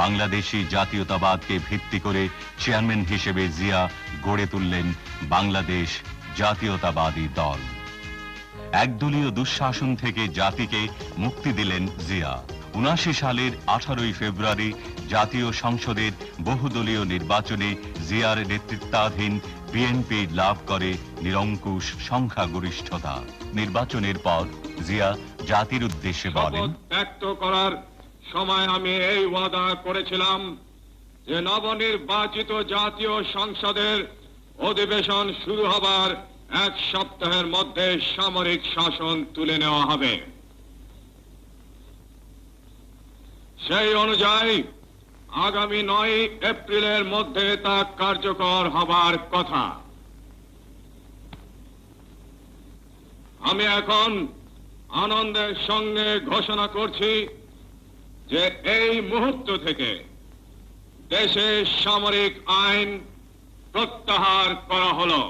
বাংলাদেশি জাতীয়তাবাদকে ভিত্তি করে চেয়ারম্যান হিসেবে জিয়া গড়ে তুললেন বাংলাদেশ জাতীয়তাবাদী দল। একদলীয় দুঃশাসন থেকে জাতিকে মুক্তি দিলেন জিয়া। ৭৯ সালের ১৮ ফেব্রুয়ারি জাতীয় সংসদের বহুদলীয় নির্বাচনে জিয়ার নেতৃত্বাধীন বিএনপি লাভ করে নিরঙ্কুশ সংখ্যাগরিষ্ঠতা। নির্বাচনের পর জিয়া জাতির উদ্দেশ্যে বলেন, ব্যক্ত করার সময় আমি এই ওয়াদা করেছিলাম যে নবনির্বাচিত জাতীয় সংসদের অধিবেশন শুরু হবার ১ সপ্তাহের মধ্যে সামরিক শাসন তুলে নেওয়া হবে। সেই অনুযায়ী আগামী ৯ এপ্রিলের মধ্যে তা কার্যকর হবার কথা। আমি এখন আনন্দের সঙ্গে ঘোষণা করছি যে এই মুহূর্ত থেকে দেশে সামরিক আইন প্রত্যাহার করা হলো।